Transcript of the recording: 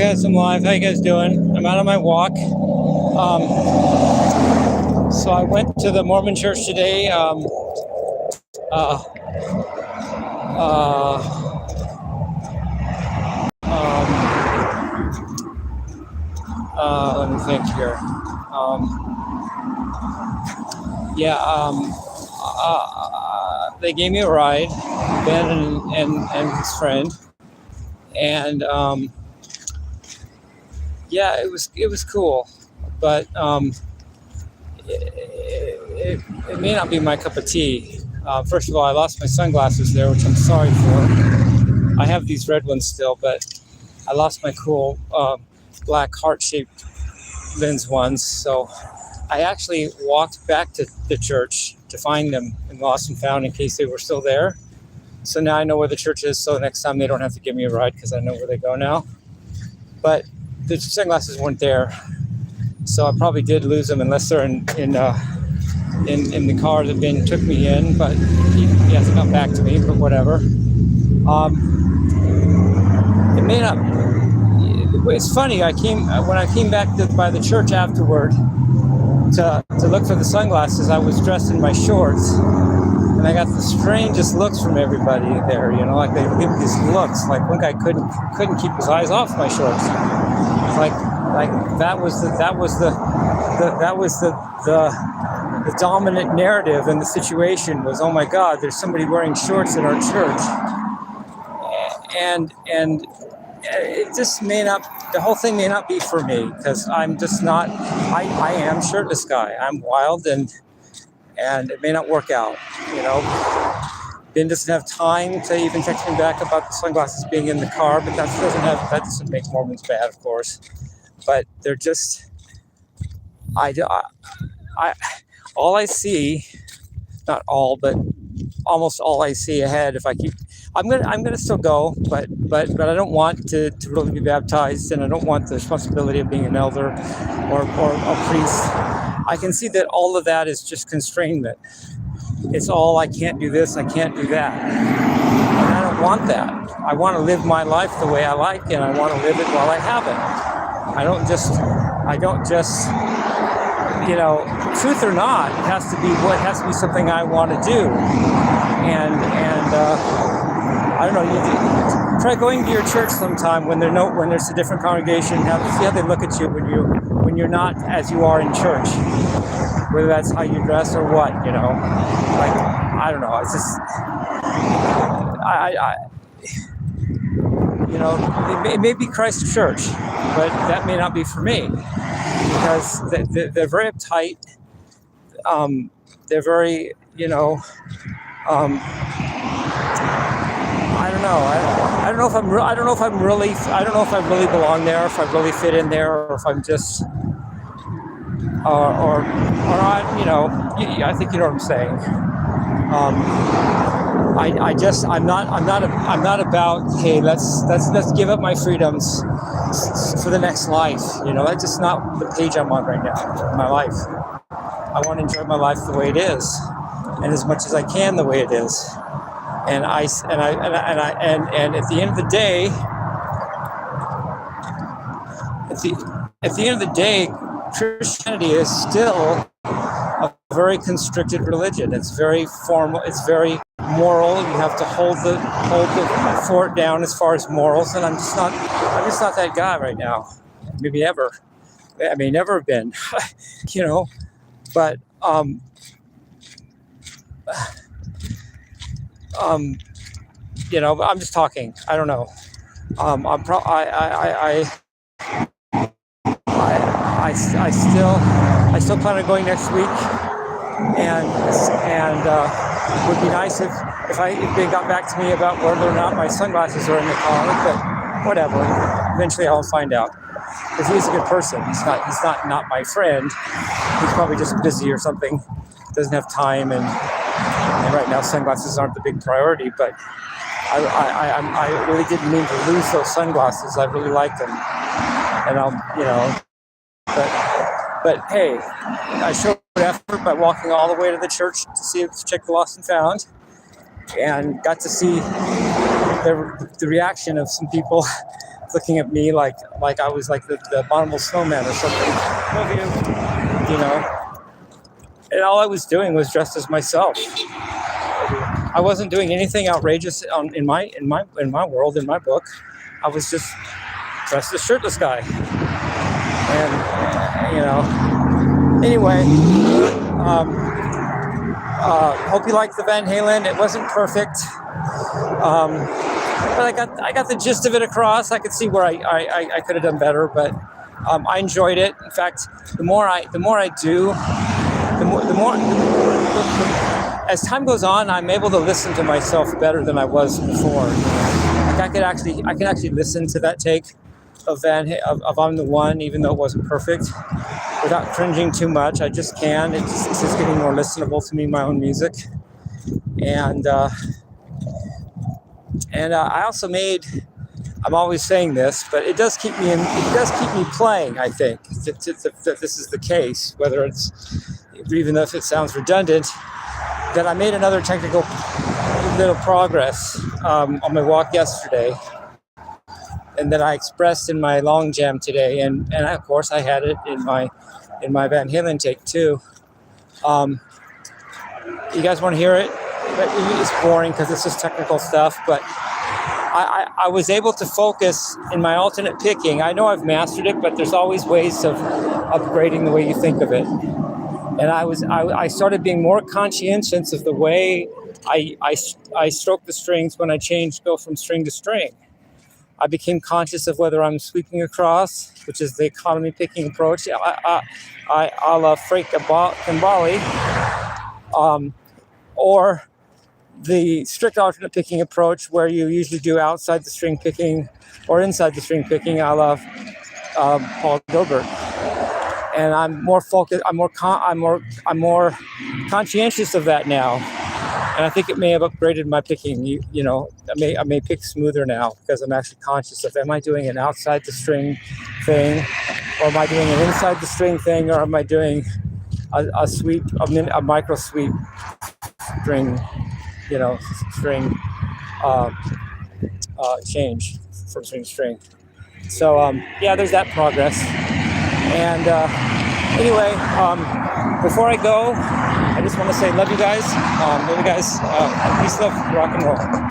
guys, I'm live. How you guys doing? I'm out on my walk. So I went to the Mormon church today. Uh, Let me think here. They gave me a ride, Ben and his friend, and it was cool, but it may not be my cup of tea. First of all, I lost my sunglasses there, which I'm sorry for. I have these red ones still, but I lost my cool black heart-shaped lens ones. So I actually walked back to the church to find them and lost and found in case they were still there. So now I know where the church is, so next time they don't have to give me a ride because I know where they go now. But the sunglasses weren't there, so I probably did lose them unless they're in the car that Ben took me in. But he hasn't got back to me. But whatever. It may not. It's funny. When I came back by the church afterward to look for the sunglasses. I was dressed in my shorts, and I got the strangest looks from everybody there. You know, like they give me these looks. Like one guy couldn't keep his eyes off my shorts. Like that was the dominant narrative in the situation was, oh my God, there's somebody wearing shorts in our church, and it just the whole thing may not be for me, because I'm just not. I am Shirtless Guy. I'm wild, and it may not work out. You know, Ben doesn't have time to even text me back about the sunglasses being in the car, but that doesn't make Mormons bad, of course. But they're just, all I see, not all, but almost all I see ahead. I'm gonna still go, but I don't want to really be baptized, and I don't want the responsibility of being an elder or a priest. I can see that all of that is just constrainment. It's all, I can't do this, I can't do that, and I don't want that. I want to live my life the way I like, and I want to live it while I have it. I don't just, you know, truth or not, it has to be something I want to do. And I don't know, you try going to your church sometime when there's a different congregation. See how they look at you when you're not as you are in church, whether that's how you dress or what, you know. Like, I don't know, it's just, you know, it may be Christ's church, but that may not be for me, because they're very uptight. They're very, you know, I don't know. I don't know if I really belong there, if I really fit in there, or if I'm just, or I, you know, I think you know what I'm saying. I'm not about, hey, let's give up my freedoms for the next life. You know, that's just not the page I'm on right now in my life. I want to enjoy my life the way it is, and as much as I can the way it is. And at the end of the day, at the end of the day, Christianity is still a very constricted religion. It's very formal. It's very moral. You have to hold the fort down as far as morals. And I'm just not that guy right now. Maybe ever. I may never have been. You know, but you know, I'm just talking. I don't know. I still plan on going next week, and it would be nice if they got back to me about whether or not my sunglasses are in the car. But whatever. Eventually, I'll find out. Because he's a good person. He's not my friend. He's probably just busy or something. Doesn't have time, and right now sunglasses aren't the big priority. But I really didn't mean to lose those sunglasses. I really like them, and you know. But hey, I showed effort by walking all the way to the church to check the lost and found, and got to see the reaction of some people looking at me like I was like the abominable snowman or something. Love you. You know, and all I was doing was dressed as myself. I wasn't doing anything outrageous in my world, in my book. I was just dressed as Shirtless Guy. And you know, anyway, hope you liked the Van Halen. It wasn't perfect, but I got the gist of it across. I could see where I could have done better, but I enjoyed it. In fact, the more I do, the more as time goes on, I'm able to listen to myself better than I was before. Like I can actually listen to that take of I'm the One, even though it wasn't perfect, without cringing too much. I just can. It's just getting more listenable to me, my own music. And I also made. I'm always saying this, but it does keep me playing. I think that this is the case, whether it's even if it sounds redundant. That I made another technical little progress on my walk yesterday, and that I expressed in my long jam today, and of course I had it in my Van Halen take too. You guys want to hear it? It's boring because it's just technical stuff, but I was able to focus in my alternate picking. I know I've mastered it, but there's always ways of upgrading the way you think of it. And I started being more conscientious of the way I stroke the strings when I go from string to string. I became conscious of whether I'm sweeping across, which is the economy picking approach, a la Frank Gambale, or the strict alternate picking approach, where you usually do outside the string picking or inside the string picking, a la Paul Gilbert. And I'm more focused. I'm more conscientious of that now, and I think it may have upgraded my picking. You know, I may pick smoother now because I'm actually conscious of: am I doing an outside the string thing, or am I doing an inside the string thing, or am I doing a sweep, a micro sweep string, string change from string to string. So yeah, there's that progress. And anyway, before I go, I just want to say love you guys. Peace, love, rock and roll.